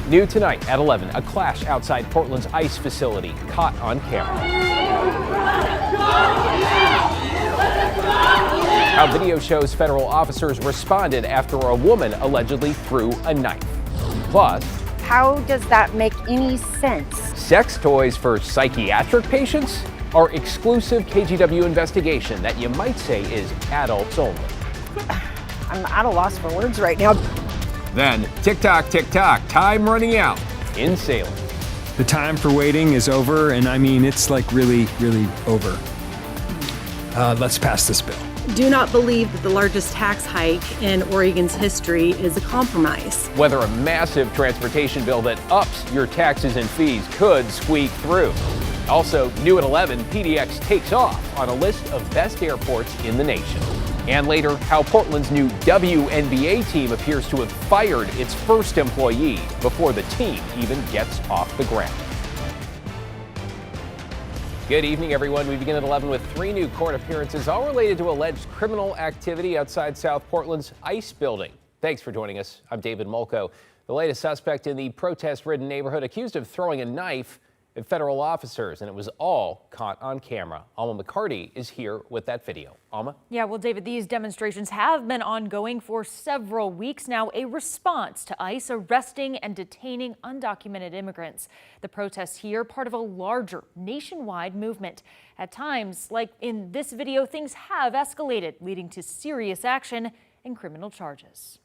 New tonight at 11, a clash outside Portland's ICE facility, caught on camera. How video shows federal officers responded after a woman allegedly threw a knife. Plus, how does that make any sense? Sex toys for psychiatric patients? Our exclusive KGW investigation that you might say is adults only. I'm at a loss for words right now. Then, tick-tock, time running out in Salem. The time for waiting is over, and I mean, it's like really over. Let's pass this bill. Do not believe that the largest tax hike in Oregon's history is a compromise. Whether a massive transportation bill that ups your taxes and fees could squeak through. Also, new at 11, PDX takes off on a list of best airports in the nation. And later, how Portland's new WNBA team appears to have fired its first employee before the team even gets off the ground. Good evening, everyone. We begin at 11 with 3 new court appearances, all related to alleged criminal activity outside South Portland's ICE building. Thanks for joining us. I'm David Molko. The latest suspect in the protest-ridden neighborhood accused of throwing a knife at federal officers, and it was all caught on camera. Alma McCarty is here with that video. Alma? Yeah, well, David, these demonstrations have been ongoing for several weeks now, a response to ICE arresting and detaining undocumented immigrants. The protests here, part of a larger nationwide movement. At times, like in this video, things have escalated, leading to serious action and criminal charges.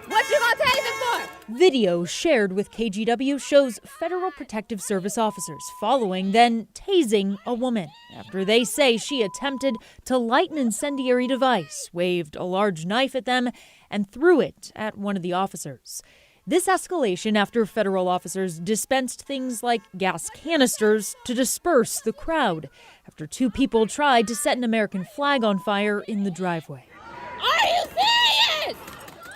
What you gonna tase it for? Video shared with KGW shows Federal Protective Service officers following, then tasing a woman after they say she attempted to light an incendiary device, waved a large knife at them, and threw it at one of the officers. This escalation after federal officers dispensed things like gas canisters to disperse the crowd after 2 people tried to set an American flag on fire in the driveway. Are you serious?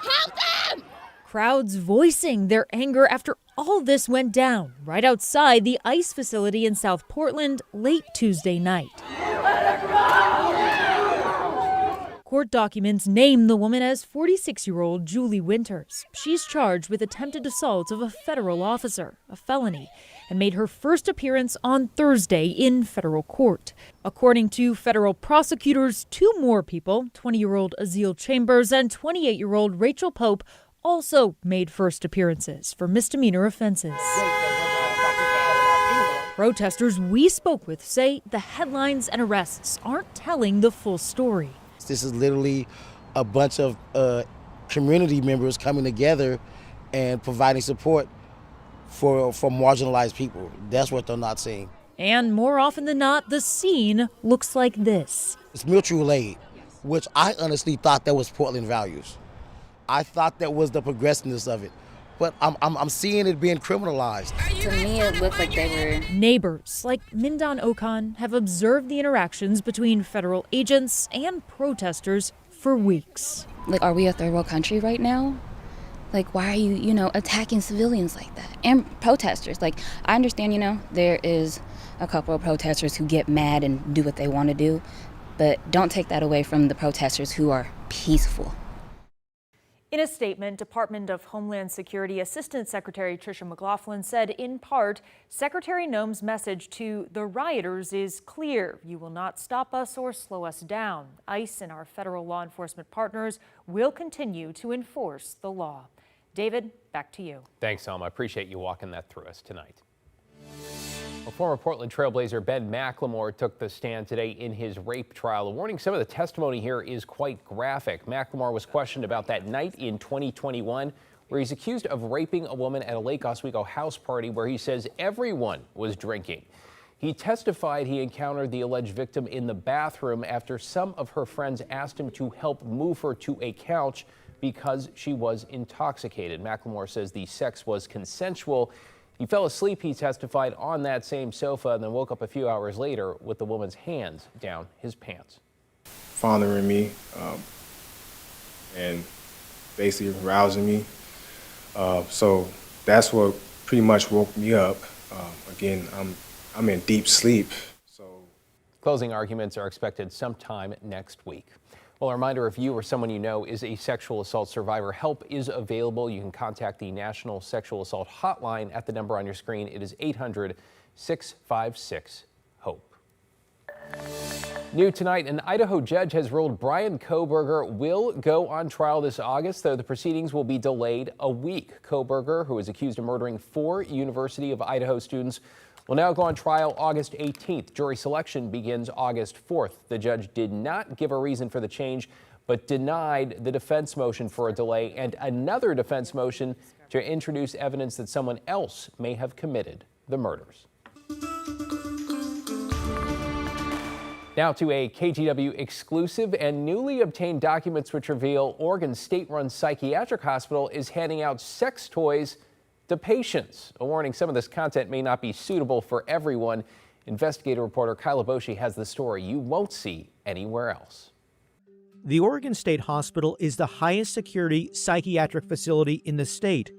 Help them! Crowds voicing their anger after all this went down right outside the ICE facility in South Portland late Tuesday night. Court documents name the woman as 46-year-old Julie Winters. She's charged with attempted assault of a federal officer, a felony, and made her first appearance on Thursday in federal court. According to federal prosecutors, 2 more people, 20-year-old Azeel Chambers and 28-year-old Rachel Pope, also made first appearances for misdemeanor offenses. Protesters we spoke with say the headlines and arrests aren't telling the full story. This is literally a bunch of community members coming together and providing support for marginalized people. That's what they're not seeing. And more often than not, the scene looks like this. It's mutual aid, which I honestly thought that was Portland values. I thought that was the progressiveness of it. But I'm seeing it being criminalized. To me, it looked like they were... Neighbors like Mindon Okan have observed the interactions between federal agents and protesters for weeks. Like, are we a third world country right now? Like, why are you, attacking civilians like that? And protesters. Like, I understand, there is a couple of protesters who get mad and do what they want to do, but don't take that away from the protesters who are peaceful. In a statement, Department of Homeland Security Assistant Secretary Tricia McLaughlin said, in part, Secretary Noem's message to the rioters is clear. You will not stop us or slow us down. ICE and our federal law enforcement partners will continue to enforce the law. David, back to you. Thanks, Alma. I appreciate you walking that through us tonight. Well, former Portland Trailblazer Ben McLemore took the stand today in his rape trial. A warning, some of the testimony here is quite graphic. McLemore was questioned about that night in 2021 where he's accused of raping a woman at a Lake Oswego house party where he says everyone was drinking. He testified he encountered the alleged victim in the bathroom after some of her friends asked him to help move her to a couch because she was intoxicated. McLemore says the sex was consensual. He fell asleep, he testified, on that same sofa and then woke up a few hours later with the woman's hands down his pants. Fondling me and basically arousing me. So that's what pretty much woke me up. Again, I'm in deep sleep. Closing arguments are expected sometime next week. Well, a reminder, if you or someone you know is a sexual assault survivor, help is available. You can contact the National Sexual Assault Hotline at the number on your screen. It is 800-656-HOPE. New tonight, an Idaho judge has ruled Brian Cobberger will go on trial this August, though the proceedings will be delayed a week. Cobberger, who is accused of murdering 4 University of Idaho students, will now go on trial August 18th. Jury selection begins August 4th. The judge did not give a reason for the change, but denied the defense motion for a delay and another defense motion to introduce evidence that someone else may have committed the murders. Now to a KGW exclusive and newly obtained documents which reveal Oregon's state-run psychiatric hospital is handing out sex toys to patients. A warning, some of this content may not be suitable for everyone. Investigative reporter Kyla Boshi has the story you won't see anywhere else. The Oregon State Hospital is the highest security psychiatric facility in the state.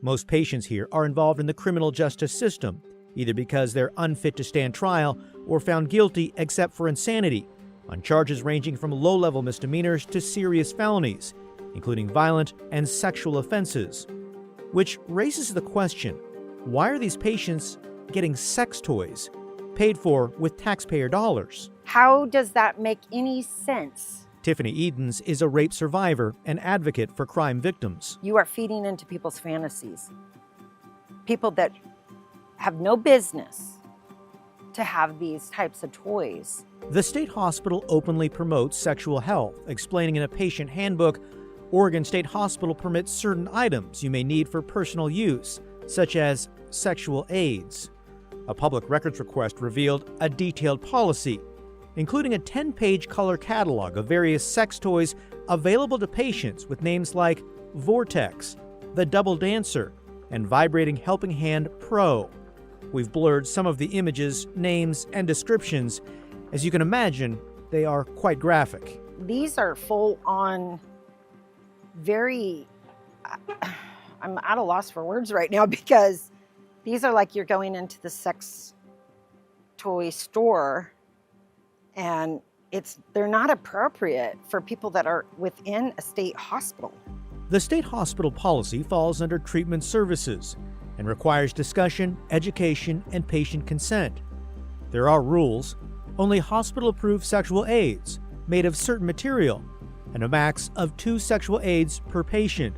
Most patients here are involved in the criminal justice system, either because they're unfit to stand trial or found guilty except for insanity, on charges ranging from low-level misdemeanors to serious felonies, including violent and sexual offenses. Which raises the question, why are these patients getting sex toys paid for with taxpayer dollars? How does that make any sense? Tiffany Edens is a rape survivor and advocate for crime victims. You are feeding into people's fantasies. People that have no business to have these types of toys. The state hospital openly promotes sexual health, explaining in a patient handbook Oregon State Hospital permits certain items you may need for personal use, such as sexual aids. A public records request revealed a detailed policy, including a 10-page color catalog of various sex toys available to patients with names like Vortex, the Double Dancer, and Vibrating Helping Hand Pro. We've blurred some of the images, names, and descriptions. As you can imagine, they are quite graphic. These are full-on I'm at a loss for words right now, because these are like you're going into the sex toy store and they're not appropriate for people that are within a state hospital. The state hospital policy falls under treatment services and requires discussion, education, and patient consent. There are rules. Only hospital-approved sexual aids made of certain material and a max of 2 sexual aids per patient.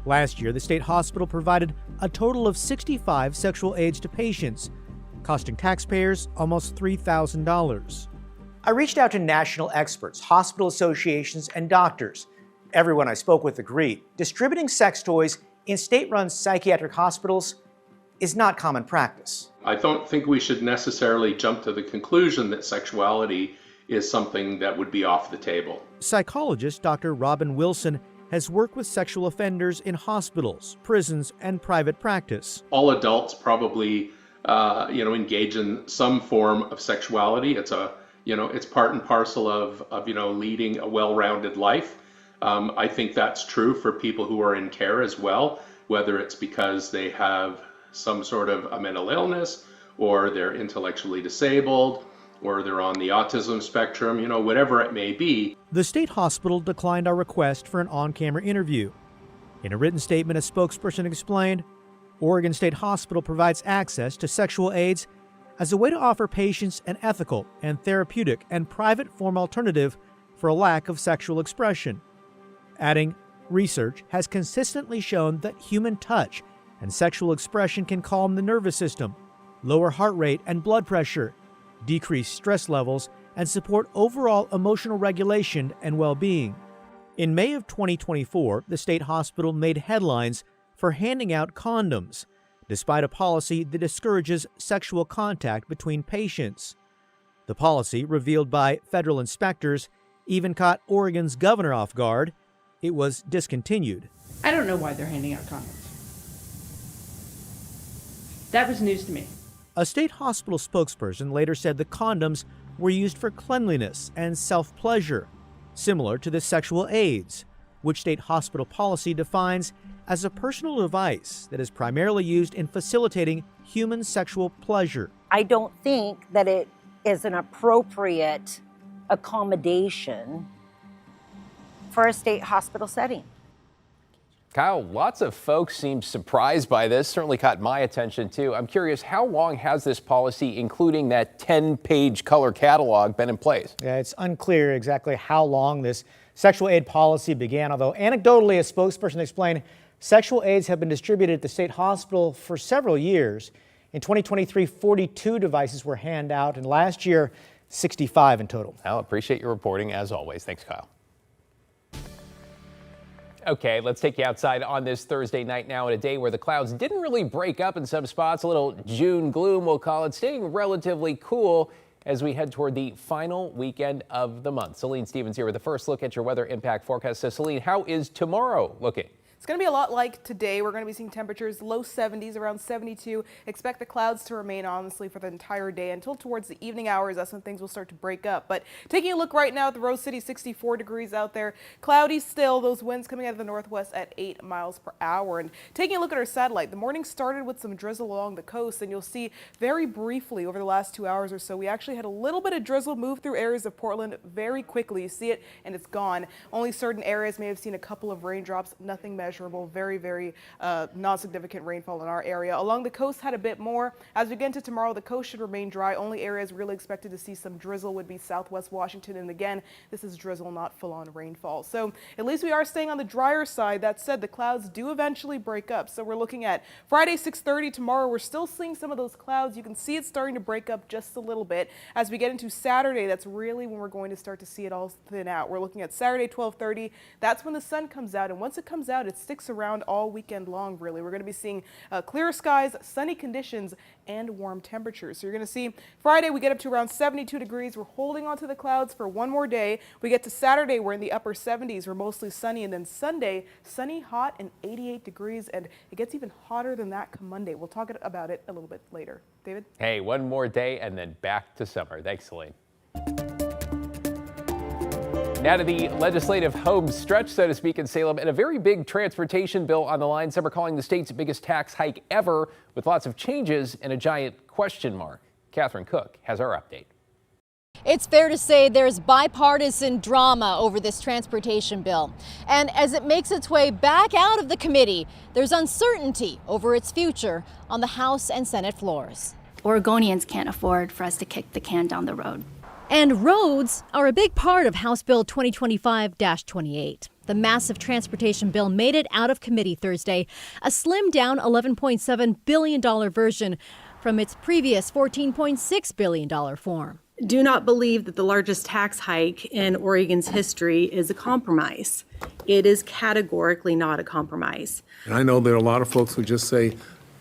Last year, the state hospital provided a total of 65 sexual aids to patients, costing taxpayers almost $3,000. I reached out to national experts, hospital associations, and doctors. Everyone I spoke with agreed distributing sex toys in state-run psychiatric hospitals is not common practice. I don't think we should necessarily jump to the conclusion that sexuality is something that would be off the table. Psychologist Dr. Robin Wilson has worked with sexual offenders in hospitals, prisons, and private practice. All adults probably, engage in some form of sexuality. It's part and parcel of leading a well-rounded life. I think that's true for people who are in care as well, whether it's because they have some sort of a mental illness, or they're intellectually disabled, or they're on the autism spectrum, whatever it may be. The state hospital declined our request for an on-camera interview. In a written statement, a spokesperson explained, Oregon State Hospital provides access to sexual aids as a way to offer patients an ethical and therapeutic and private form alternative for a lack of sexual expression. Adding, research has consistently shown that human touch and sexual expression can calm the nervous system, lower heart rate and blood pressure, decrease stress levels, and support overall emotional regulation and well-being. In May of 2024, the state hospital made headlines for handing out condoms, despite a policy that discourages sexual contact between patients. The policy, revealed by federal inspectors, even caught Oregon's governor off guard. It was discontinued. I don't know why they're handing out condoms. That was news to me. A state hospital spokesperson later said the condoms were used for cleanliness and self-pleasure, similar to the sexual aids, which state hospital policy defines as a personal device that is primarily used in facilitating human sexual pleasure. I don't think that it is an appropriate accommodation for a state hospital setting. Kyle, lots of folks seem surprised by this. Certainly caught my attention, too. I'm curious, how long has this policy, including that 10-page color catalog, been in place? Yeah, it's unclear exactly how long this sexual aid policy began, although anecdotally, a spokesperson explained sexual aids have been distributed at the state hospital for several years. In 2023, 42 devices were handed out, and last year, 65 in total. I'll appreciate your reporting, as always. Thanks, Kyle. Okay, let's take you outside on this Thursday night now, in a day where the clouds didn't really break up in some spots. A little June gloom, we'll call it, staying relatively cool as we head toward the final weekend of the month. Celine Stevens here with the first look at your weather impact forecast. So, Celine, how is tomorrow looking? It's going to be a lot like today. We're going to be seeing temperatures low 70s, around 72. Expect the clouds to remain honestly for the entire day until towards the evening hours. That's when things will start to break up. But taking a look right now at the Rose City, 64 degrees out there. Cloudy still. Those winds coming out of the northwest at 8 miles per hour. And taking a look at our satellite, the morning started with some drizzle along the coast. And you'll see very briefly over the last 2 hours or so, we actually had a little bit of drizzle move through areas of Portland very quickly. You see it and it's gone. Only certain areas may have seen a couple of raindrops, nothing measurable. Very non-significant rainfall in our area. Along the coast had a bit more. As we get into tomorrow, the coast should remain dry. Only areas really expected to see some drizzle would be southwest Washington. And again, this is drizzle, not full-on rainfall. So at least we are staying on the drier side. That said, the clouds do eventually break up. So we're looking at Friday, 6:30 tomorrow. We're still seeing some of those clouds. You can see it starting to break up just a little bit. As we get into Saturday, that's really when we're going to start to see it all thin out. We're looking at Saturday, 12:30. That's when the sun comes out. And once it comes out, it sticks around all weekend long, really. We're going to be seeing clear skies, sunny conditions, and warm temperatures. So you're going to see Friday, we get up to around 72 degrees. We're holding onto the clouds for one more day. We get to Saturday, we're in the upper 70s. We're mostly sunny. And then Sunday, sunny, hot, and 88 degrees. And it gets even hotter than that come Monday. We'll talk about it a little bit later. David? Hey, one more day and then back to summer. Thanks, Celine. Now to the legislative home stretch, so to speak, in Salem, and a very big transportation bill on the line. Some are calling the state's biggest tax hike ever, with lots of changes and a giant question mark. Catherine Cook has our update. It's fair to say there's bipartisan drama over this transportation bill. And as it makes its way back out of the committee, there's uncertainty over its future on the House and Senate floors. Oregonians can't afford for us to kick the can down the road. And roads are a big part of House Bill 2025-28. The massive transportation bill made it out of committee Thursday, a slimmed down $11.7 billion version from its previous $14.6 billion form. Do not believe that the largest tax hike in Oregon's history is a compromise. It is categorically not a compromise. And I know there are a lot of folks who just say,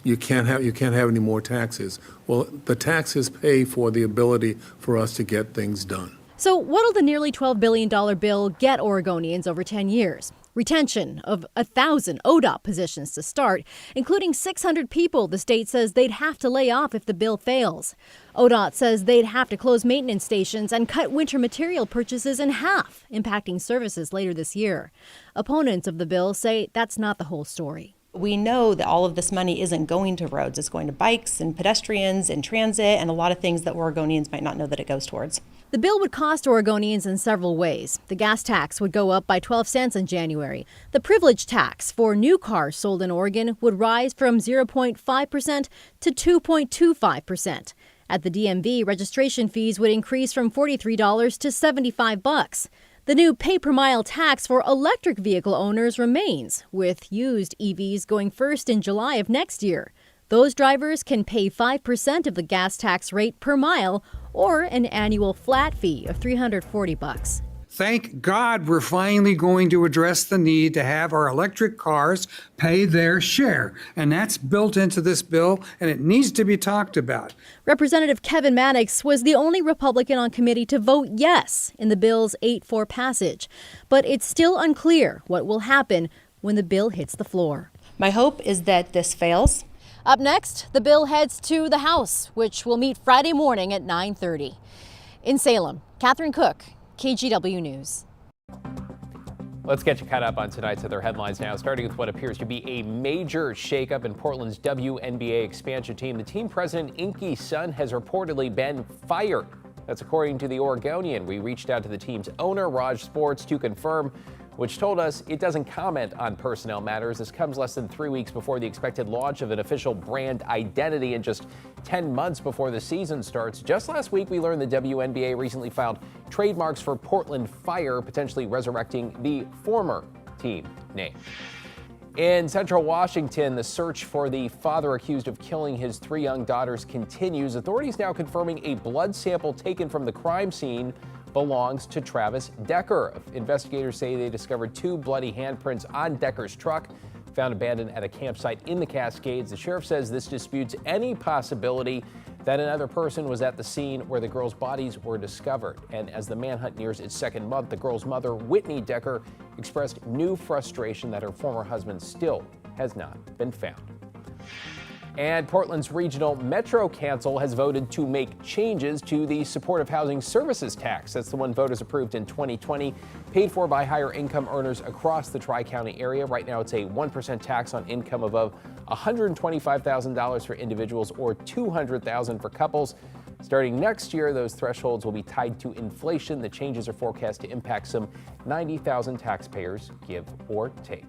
you can't have any more taxes. Well, the taxes pay for the ability for us to get things done. So what'll the nearly $12 billion bill get Oregonians over 10 years? Retention of 1,000 ODOT positions to start, including 600 people the state says they'd have to lay off if the bill fails. ODOT says they'd have to close maintenance stations and cut winter material purchases in half, impacting services later this year. Opponents of the bill say that's not the whole story. We know that all of this money isn't going to roads. It's going to bikes and pedestrians and transit and a lot of things that Oregonians might not know that it goes towards. The bill would cost Oregonians in several ways. The gas tax would go up by 12 cents in January. The privilege tax for new cars sold in Oregon would rise from 0.5% to 2.25%. At the DMV, registration fees would increase from $43 to $75. The new pay-per-mile tax for electric vehicle owners remains, with used EVs going first in July of next year. Those drivers can pay 5% of the gas tax rate per mile or an annual flat fee of $340. Thank God we're finally going to address the need to have our electric cars pay their share. And that's built into this bill, and it needs to be talked about. Representative Kevin Mannix was the only Republican on committee to vote yes in the bill's 8-4 passage. But it's still unclear what will happen when the bill hits the floor. My hope is that this fails. Up next, the bill heads to the House, which will meet Friday morning at 9:30. In Salem, Catherine Cook, KGW News. Let's get you caught up on tonight's other headlines now, starting with what appears to be a major shakeup in Portland's WNBA expansion team. The team president, Inky's son, has reportedly been fired. That's according to the Oregonian. We reached out to the team's owner, Raj Sports, to confirm. which told us it doesn't comment on personnel matters. This comes less than 3 weeks before the expected launch of an official brand identity and just 10 months before the season starts. Just last week, we learned the WNBA recently filed trademarks for Portland Fire, potentially resurrecting the former team name. In central Washington, the search for the father accused of killing his 3 young daughters continues. Authorities now confirming a blood sample taken from the crime scene belongs to Travis Decker. Investigators say they discovered 2 bloody handprints on Decker's truck, found abandoned at a campsite in the Cascades. The sheriff says this disputes any possibility that another person was at the scene where the girls' bodies were discovered. And as the manhunt nears its 2nd month, the girls' mother, Whitney Decker, expressed new frustration that her former husband still has not been found. And Portland's Regional Metro Council has voted to make changes to the supportive housing services tax. That's the one voters approved in 2020, paid for by higher income earners across the Tri-County area. Right now, it's a 1% tax on income above $125,000 for individuals or $200,000 for couples. Starting next year, those thresholds will be tied to inflation. The changes are forecast to impact some 90,000 taxpayers, give or take.